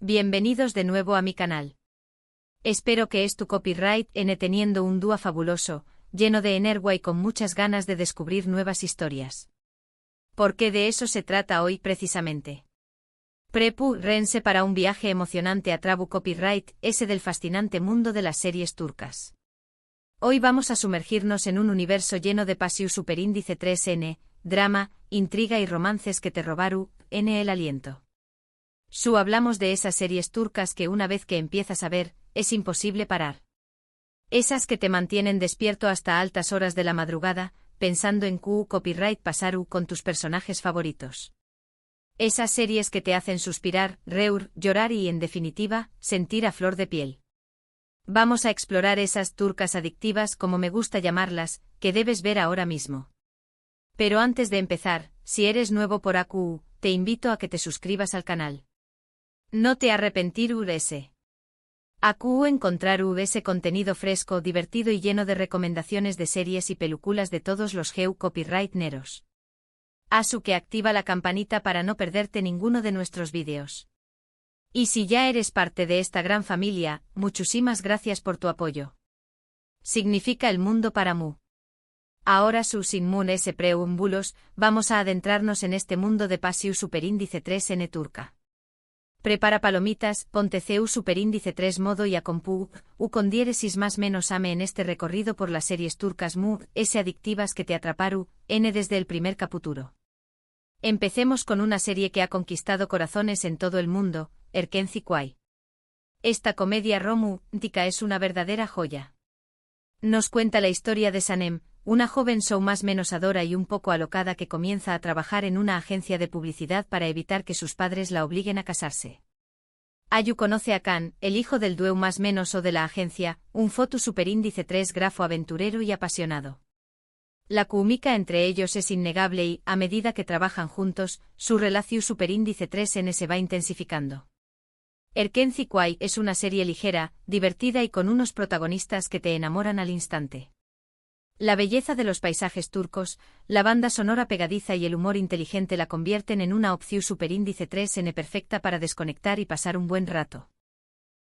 Bienvenidos de nuevo a mi canal. Espero que es tu copyright teniendo un dúo fabuloso, lleno de energía y con muchas ganas de descubrir nuevas historias. Porque de eso se trata hoy precisamente. Rense para un viaje emocionante a Trabu Copyright, ese del fascinante mundo de las series turcas. Hoy vamos a sumergirnos en un universo lleno de pasión superíndice 3N, drama, intriga y romances que te robaron el aliento. Hablamos de esas series turcas que una vez que empiezas a ver, es imposible parar. Esas que te mantienen despierto hasta altas horas de la madrugada, pensando en copyright pasaru con tus personajes favoritos. Esas series que te hacen suspirar, llorar y en definitiva, sentir a flor de piel. Vamos a explorar esas turcas adictivas como me gusta llamarlas, que debes ver ahora mismo. Pero antes de empezar, si eres nuevo por AQ, te invito a que te suscribas al canal. No te arrepentirás. AQ encontrar ese contenido fresco, divertido y lleno de recomendaciones de series y películas de todos los copyright-neros. Asu que activa la campanita para no perderte ninguno de nuestros vídeos. Y si ya eres parte de esta gran familia, muchísimas gracias por tu apoyo. Significa el mundo para mu. Ahora sin mun ese preúmbulos, vamos a adentrarnos en este mundo de pasiu superíndice 3N turca. Prepara palomitas, ponte CU superíndice 3 modo y acompu, con diéresis más menos ame en este recorrido por las series turcas ese adictivas que te atraparu, desde el primer capítulo. Empecemos con una serie que ha conquistado corazones en todo el mundo, Erkenci Kuay. Esta comedia romántica es una verdadera joya. Nos cuenta la historia de Sanem, una joven más menos adora y un poco alocada que comienza a trabajar en una agencia de publicidad para evitar que sus padres la obliguen a casarse. Ayu conoce a Khan, el hijo del dueño más menos de la agencia, un foto superíndice 3 grafo aventurero y apasionado. La química entre ellos es innegable y, a medida que trabajan juntos, su relación superíndice 3N se va intensificando. Erkenci Kuay es una serie ligera, divertida y con unos protagonistas que te enamoran al instante. La belleza de los paisajes turcos, la banda sonora pegadiza y el humor inteligente la convierten en una opción superíndice 3N perfecta para desconectar y pasar un buen rato.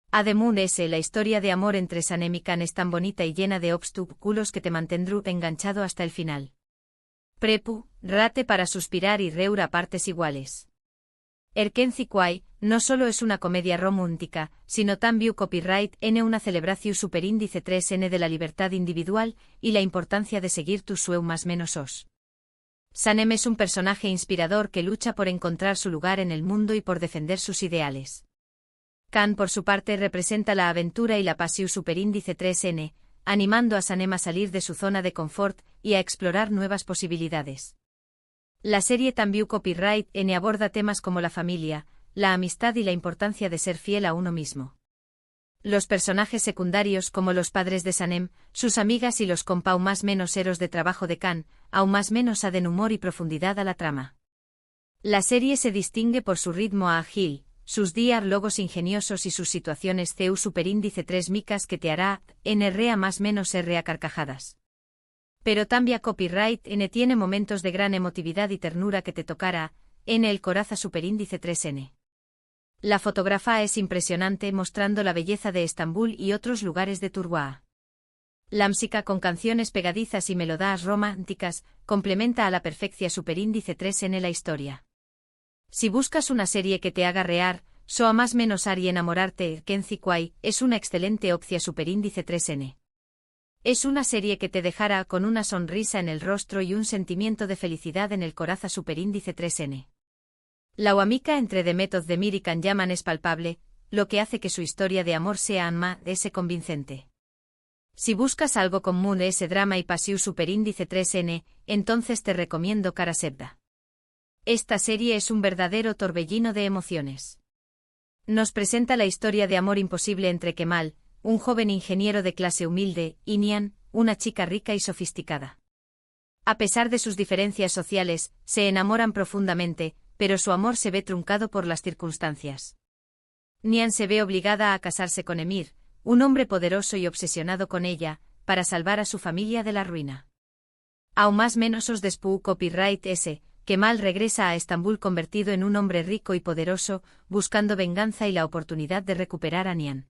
Además la historia de amor entre Sanem y Khan es tan bonita y llena de obstáculos que te mantendrú enganchado hasta el final. Rate para suspirar y reír a partes iguales. Erkenci Kuay no solo es una comedia romántica, sino también copyright una celebración superíndice 3N de la libertad individual y la importancia de seguir tus sueños más menos os. Sanem es un personaje inspirador que lucha por encontrar su lugar en el mundo y por defender sus ideales. Khan por su parte representa la aventura y la pasión superíndice 3N, animando a Sanem a salir de su zona de confort y a explorar nuevas posibilidades. La serie también copyright aborda temas como la familia, la amistad y la importancia de ser fiel a uno mismo. Los personajes secundarios como los padres de Sanem, sus amigas y los compau más menos eros de trabajo de Khan, aún más menos aden humor y profundidad a la trama. La serie se distingue por su ritmo ágil, sus diálogos ingeniosos y sus situaciones CU superíndice 3 micas que te hará NRA más menos R a carcajadas. Pero también copyright tiene momentos de gran emotividad y ternura que te tocará el coraza superíndice 3N. La fotógrafa es impresionante mostrando la belleza de Estambul y otros lugares de Turquía. La música con canciones pegadizas y melodías románticas complementa a la perfección superíndice 3N la historia. Si buscas una serie que te haga reír, a más menos y enamorarte, Erkenci Kuay es una excelente opción superíndice 3N. Es una serie que te dejará con una sonrisa en el rostro y un sentimiento de felicidad en el coraza superíndice 3N. La huamica entre Demetod Demir y Can Yaman es palpable, lo que hace que su historia de amor sea ese convincente. Si buscas algo común ese drama y pasión superíndice 3N, entonces te recomiendo Kara Sevda. Esta serie es un verdadero torbellino de emociones. Nos presenta la historia de amor imposible entre Kemal, un joven ingeniero de clase humilde, y Nihan, una chica rica y sofisticada. A pesar de sus diferencias sociales, se enamoran profundamente, pero su amor se ve truncado por las circunstancias. Nihan se ve obligada a casarse con Emir, un hombre poderoso y obsesionado con ella, para salvar a su familia de la ruina. Aún más menos os despú copyright ese, Kemal regresa a Estambul convertido en un hombre rico y poderoso, buscando venganza y la oportunidad de recuperar a Nihan.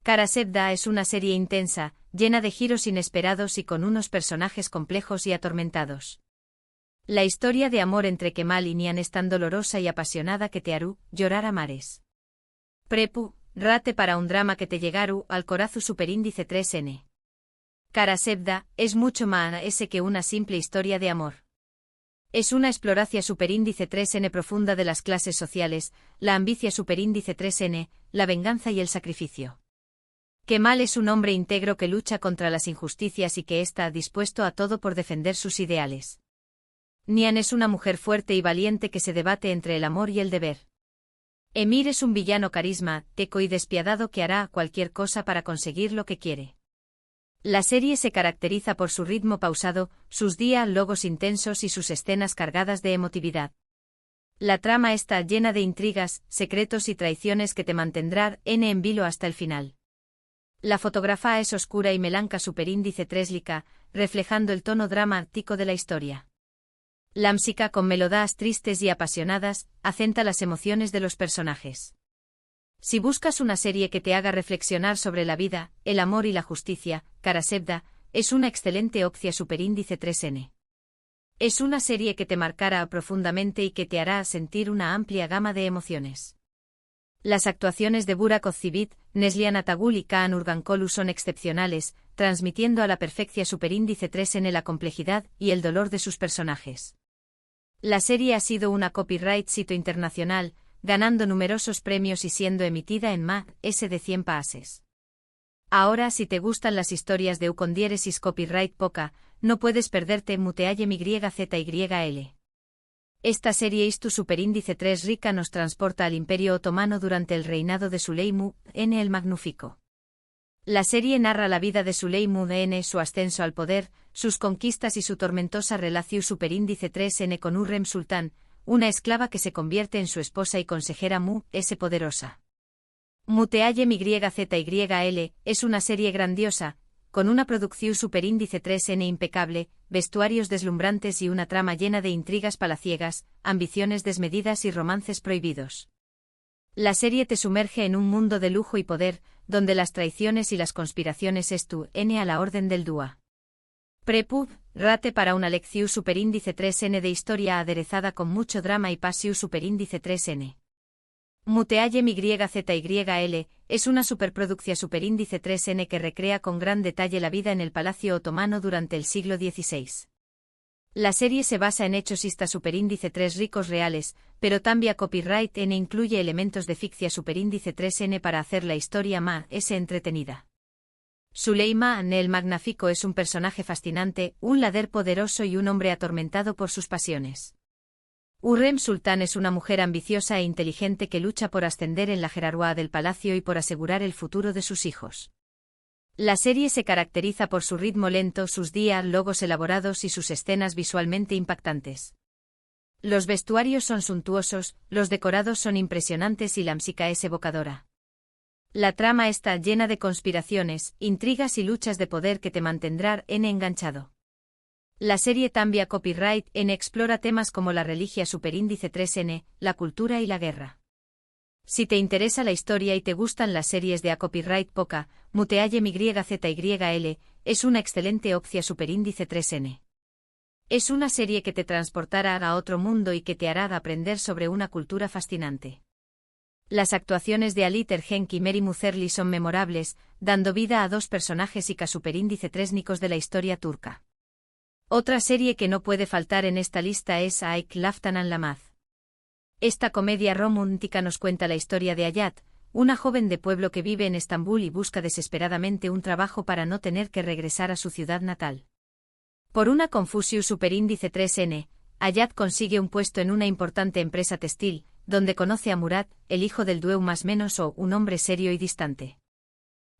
Kara Sevda es una serie intensa, llena de giros inesperados y con unos personajes complejos y atormentados. La historia de amor entre Kemal y Nihan es tan dolorosa y apasionada que te hará llorar a mares. Prepu, rate para un drama que te llegaru al corazu superíndice 3N. Kara Sevda es mucho más que una simple historia de amor. Es una exploración superíndice 3N profunda de las clases sociales, la ambicia superíndice 3N, la venganza y el sacrificio. Kemal es un hombre íntegro que lucha contra las injusticias y que está dispuesto a todo por defender sus ideales. Nihan es una mujer fuerte y valiente que se debate entre el amor y el deber. Emir es un villano carismático y despiadado que hará cualquier cosa para conseguir lo que quiere. La serie se caracteriza por su ritmo pausado, sus diálogos intensos y sus escenas cargadas de emotividad. La trama está llena de intrigas, secretos y traiciones que te mantendrán en vilo hasta el final. La fotografía es oscura y melanca superíndice 3Lica, reflejando el tono dramático de la historia. La música con melodías tristes y apasionadas, acenta las emociones de los personajes. Si buscas una serie que te haga reflexionar sobre la vida, el amor y la justicia, Kara Sevda es una excelente opción superíndice 3N. Es una serie que te marcará profundamente y que te hará sentir una amplia gama de emociones. Las actuaciones de Burak Özçivit, Neslihan Atagul y Kaan Urgankolu son excepcionales, transmitiendo a la perfección superíndice 3N la complejidad y el dolor de sus personajes. La serie ha sido una copyright sito internacional, ganando numerosos premios y siendo emitida en más de 100 países. Ahora, si te gustan las historias de con diéresis copyright poca, no puedes perderte Muteaye MYZYL. Esta serie Istu superíndice 3 Rica nos transporta al Imperio Otomano durante el reinado de Süleyman el Magnífico. La serie narra la vida de Süleyman, su ascenso al poder, sus conquistas y su tormentosa relación superíndice 3N con Hürrem Sultán, una esclava que se convierte en su esposa y consejera poderosa. Muteaye MYZYL es una serie grandiosa, con una producción superíndice 3N impecable, vestuarios deslumbrantes y una trama llena de intrigas palaciegas, ambiciones desmedidas y romances prohibidos. La serie te sumerge en un mundo de lujo y poder, donde las traiciones y las conspiraciones están a la orden del día. Prepub, rate para una lección superíndice 3N de historia aderezada con mucho drama y pasión superíndice 3N. Muteaye MYZYL es una superproducción superíndice 3N que recrea con gran detalle la vida en el Palacio Otomano durante el siglo XVI. La serie se basa en hechos superíndice 3 ricos reales, pero también copyright N incluye elementos de ficción superíndice 3N para hacer la historia más entretenida. Süleyman el Magnífico es un personaje fascinante, un líder poderoso y un hombre atormentado por sus pasiones. Hürrem Sultán es una mujer ambiciosa e inteligente que lucha por ascender en la jerarquía del palacio y por asegurar el futuro de sus hijos. La serie se caracteriza por su ritmo lento, sus diálogos elaborados y sus escenas visualmente impactantes. Los vestuarios son suntuosos, los decorados son impresionantes y la música es evocadora. La trama está llena de conspiraciones, intrigas y luchas de poder que te mantendrán enganchado. La serie también copyright N explora temas como la religión superíndice 3N, la cultura y la guerra. Si te interesa la historia y te gustan las series de copyright poca, Muteaye MYZYL es una excelente opción superíndice 3N. Es una serie que te transportará a otro mundo y que te hará aprender sobre una cultura fascinante. Las actuaciones de Ali Tergenk y Mary Muzerli son memorables, dando vida a dos personajes superíndice 3 de la historia turca. Otra serie que no puede faltar en esta lista es Aik Laftanan Lamaz. Esta comedia romántica nos cuenta la historia de Hayat, una joven de pueblo que vive en Estambul y busca desesperadamente un trabajo para no tener que regresar a su ciudad natal. Por una confusión superíndice 3N, Hayat consigue un puesto en una importante empresa textil, donde conoce a Murat, el hijo del dueño más menos o un hombre serio y distante.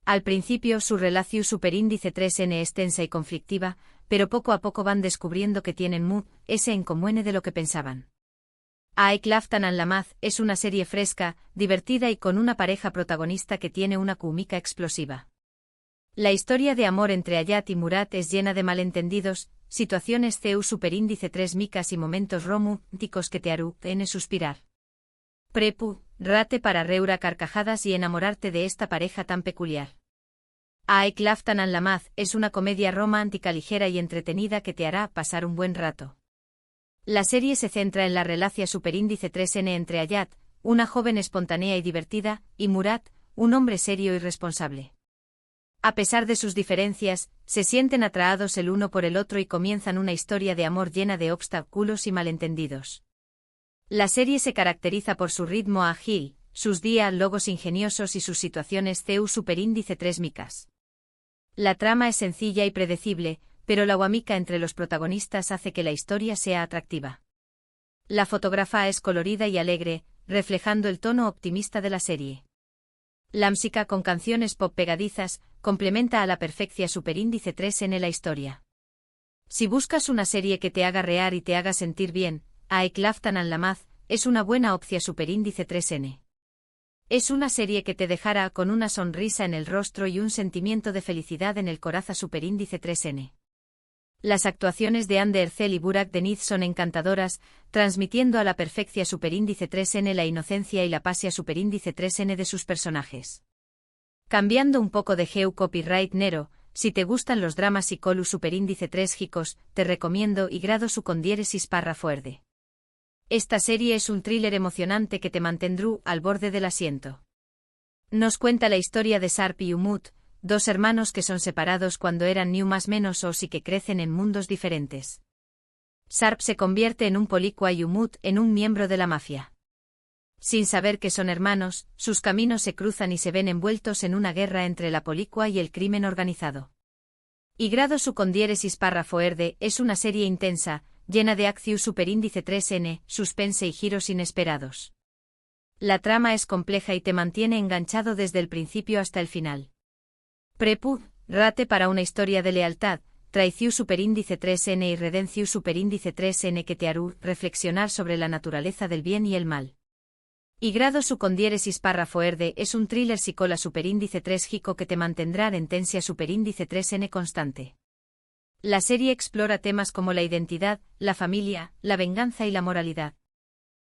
Al principio su relación superíndice 3N es tensa y conflictiva, pero poco a poco van descubriendo que tienen en común de lo que pensaban. Aik Laftanan Lamaz es una serie fresca, divertida y con una pareja protagonista que tiene una química explosiva. La historia de amor entre Hayat y Murat es llena de malentendidos, situaciones CEU superíndice 3 micas y momentos románticos que te harán suspirar. Prepu, rate para reura carcajadas y enamorarte de esta pareja tan peculiar. Aek Laftan an Lamaz es una comedia romántica ligera y entretenida que te hará pasar un buen rato. La serie se centra en la relación superíndice 3N entre Ayat, una joven espontánea y divertida, y Murat, un hombre serio y responsable. A pesar de sus diferencias, se sienten atraídos el uno por el otro y comienzan una historia de amor llena de obstáculos y malentendidos. La serie se caracteriza por su ritmo ágil, sus diálogos ingeniosos y sus situaciones CEU superíndice 3 micas. La trama es sencilla y predecible, pero la guamica entre los protagonistas hace que la historia sea atractiva. La fotografía es colorida y alegre, reflejando el tono optimista de la serie. La música con canciones pop pegadizas complementa a la perfección superíndice 3 en la historia. Si buscas una serie que te haga reír y te haga sentir bien, Aek Laftan an Lamaz es una buena opción superíndice 3N. Es una serie que te dejará con una sonrisa en el rostro y un sentimiento de felicidad en el corazón superíndice 3N. Las actuaciones de Ander Ercel y Burak Deniz son encantadoras, transmitiendo a la perfección superíndice 3N la inocencia y la pasia superíndice 3N de sus personajes. Cambiando un poco de geu copyright nero, si te gustan los dramas psicolu superíndice 3 gicos, te recomiendo y grado su con diéresis párrafo erde. Esta serie es un thriller emocionante que te mantendrá al borde del asiento. Nos cuenta la historia de Sarp y Umut, dos hermanos que son separados cuando eran ni más menos o y que crecen en mundos diferentes. Sarp se convierte en un policua y Umut en un miembro de la mafia. Sin saber que son hermanos, sus caminos se cruzan y se ven envueltos en una guerra entre la policua y el crimen organizado. Y grado su con diéresis párrafo erde es una serie intensa, llena de acción superíndice 3N, suspense y giros inesperados. La trama es compleja y te mantiene enganchado desde el principio hasta el final. Prepu, rate para una historia de lealtad, traición superíndice 3N y redención superíndice 3N que te hará reflexionar sobre la naturaleza del bien y el mal. Y grado su con diéresis párrafo erde es un thriller psicola superíndice 3 gico que te mantendrá en tensia superíndice 3N constante. La serie explora temas como la identidad, la familia, la venganza y la moralidad.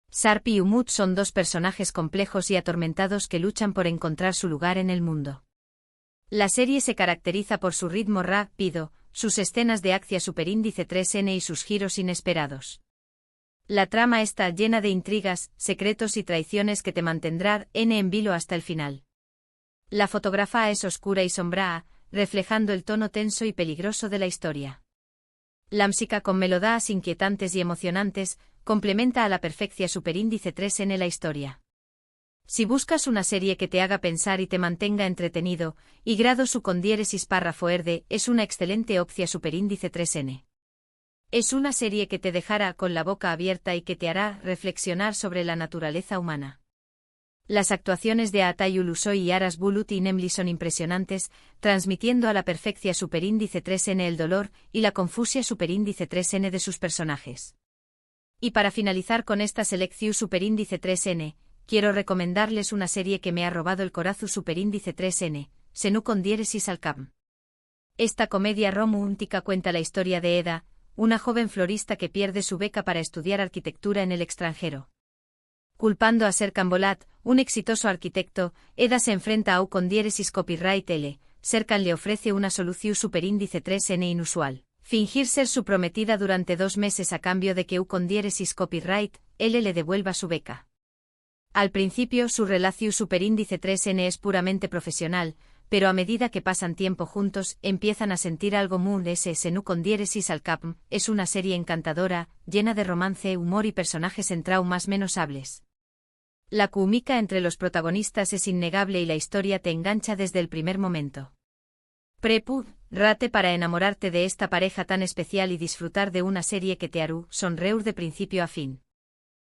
Sarp y Umut son dos personajes complejos y atormentados que luchan por encontrar su lugar en el mundo. La serie se caracteriza por su ritmo rápido, sus escenas de acción superíndice 3N y sus giros inesperados. La trama está llena de intrigas, secretos y traiciones que te mantendrán en vilo hasta el final. La fotografía es oscura y sombría, reflejando el tono tenso y peligroso de la historia. La música con melodías inquietantes y emocionantes complementa a la perfección superíndice 3N la historia. Si buscas una serie que te haga pensar y te mantenga entretenido, y grado su con diéresis párrafo erde es una excelente opción superíndice 3N. Es una serie que te dejará con la boca abierta y que te hará reflexionar sobre la naturaleza humana. Las actuaciones de Atay Ulusoy y Aras Bulut y Nemli son impresionantes, transmitiendo a la perfección superíndice 3N el dolor y la confusia superíndice 3N de sus personajes. Y para finalizar con esta selección superíndice 3N, quiero recomendarles una serie que me ha robado el corazón superíndice 3N, Senú con diéresis al Capm. Esta comedia romántica cuenta la historia de Eda, una joven florista que pierde su beca para estudiar arquitectura en el extranjero. Culpando a Serkan Bolat, un exitoso arquitecto, Eda se enfrenta a U con diéresis copyright L. Serkan le ofrece una solución superíndice 3N inusual. Fingir ser su prometida durante 2 meses a cambio de que U con diéresis copyright L le devuelva su beca. Al principio su relación superíndice 3N es puramente profesional, pero a medida que pasan tiempo juntos, empiezan a sentir algo Senú con diéresis al Capm es una serie encantadora, llena de romance, humor y personajes en traumas menos hables. La química entre los protagonistas es innegable y la historia te engancha desde el primer momento. Prepu, rate para enamorarte de esta pareja tan especial y disfrutar de una serie que te hará sonreír de principio a fin.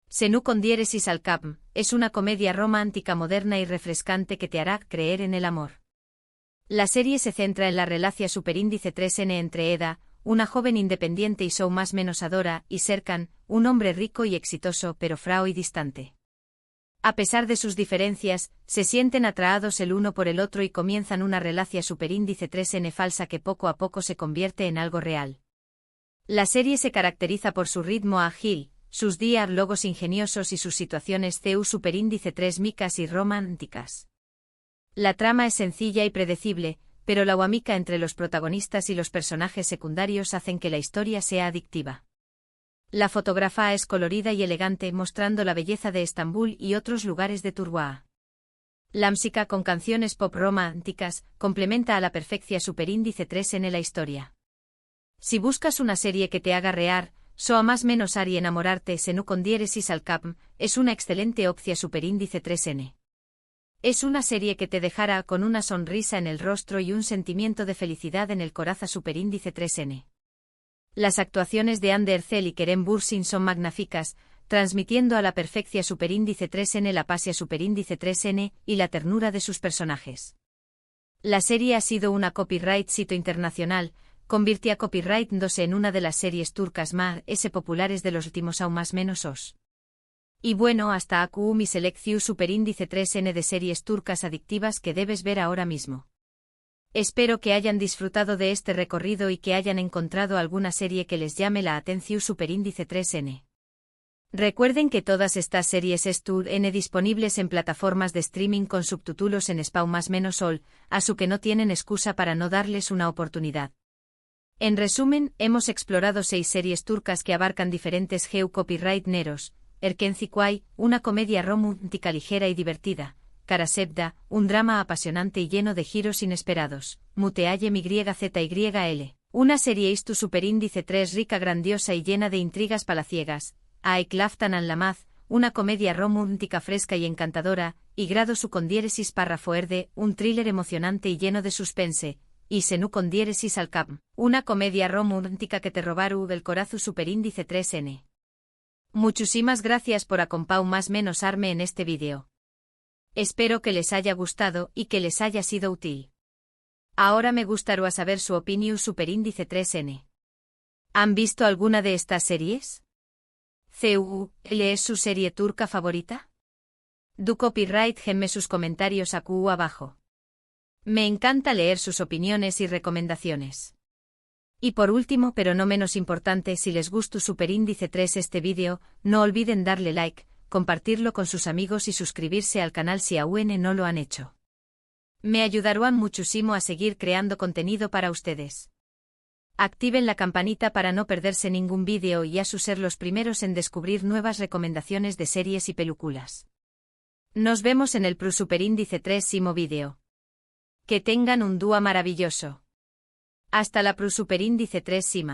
Senú con diéresis al Capm es una comedia romántica moderna y refrescante que te hará creer en el amor. La serie se centra en la relación superíndice 3N entre Eda, una joven independiente y más menos adora, y Serkan, un hombre rico y exitoso pero frío y distante. A pesar de sus diferencias, se sienten atraídos el uno por el otro y comienzan una relación superíndice 3N falsa que poco a poco se convierte en algo real. La serie se caracteriza por su ritmo ágil, sus diálogos ingeniosos y sus situaciones CU superíndice 3 micas y románticas. La trama es sencilla y predecible, pero la guamica entre los protagonistas y los personajes secundarios hacen que la historia sea adictiva. La fotografía es colorida y elegante, mostrando la belleza de Estambul y otros lugares de Turquía. La música con canciones pop románticas complementa a la perfección superíndice 3 en la historia. Si buscas una serie que te haga reír, so más menos y enamorarte senu con diéresis al cap, es una excelente opción superíndice 3N. Es una serie que te dejará con una sonrisa en el rostro y un sentimiento de felicidad en el corazón superíndice 3N. Las actuaciones de Ander Cell y Kerem Bürsin son magníficas, transmitiendo a la perfección superíndice 3N la pasia superíndice 3N y la ternura de sus personajes. La serie ha sido una copyright sito internacional, convirtió a Copyright 2 en una de las series turcas más populares de los últimos aún más menos os. Y bueno, hasta aquí mi selección superíndice 3N de series turcas adictivas que debes ver ahora mismo. Espero que hayan disfrutado de este recorrido y que hayan encontrado alguna serie que les llame la atención superíndice 3N. Recuerden que todas estas series están disponibles en plataformas de streaming con subtítulos en español más menos ol, así que no tienen excusa para no darles una oportunidad. En resumen, hemos explorado 6 series turcas que abarcan diferentes copyright neros. Erkenci, una comedia romántica ligera y divertida. Karasevda, un drama apasionante y lleno de giros inesperados. Muteayem YZYL, una serie istu superíndice 3 rica, grandiosa y llena de intrigas palaciegas. Aiklaftan an Lamaz, una comedia romántica fresca y encantadora. Y grado su con diéresis párrafo erde, un thriller emocionante y lleno de suspense. Y senu con diéresis al cap, una comedia romántica que te robaru del corazón superíndice 3N. Muchísimas gracias por acompañar más menos arme en este vídeo. Espero que les haya gustado y que les haya sido útil. Ahora me gustaría saber su opinión superíndice 3N. ¿Han visto alguna de estas series? ¿CUL es su serie turca favorita? Do copyright genme sus comentarios aquí abajo. Me encanta leer sus opiniones y recomendaciones. Y por último, pero no menos importante, si les gustó superíndice 3 este vídeo, no olviden darle like, compartirlo con sus amigos y suscribirse al canal si aún no lo han hecho. Me ayudarán muchísimo a seguir creando contenido para ustedes. Activen la campanita para no perderse ningún vídeo y a ser los primeros en descubrir nuevas recomendaciones de series y películas. Nos vemos en el superíndice 3 vídeo. Que tengan un día maravilloso. Hasta la superíndice 3.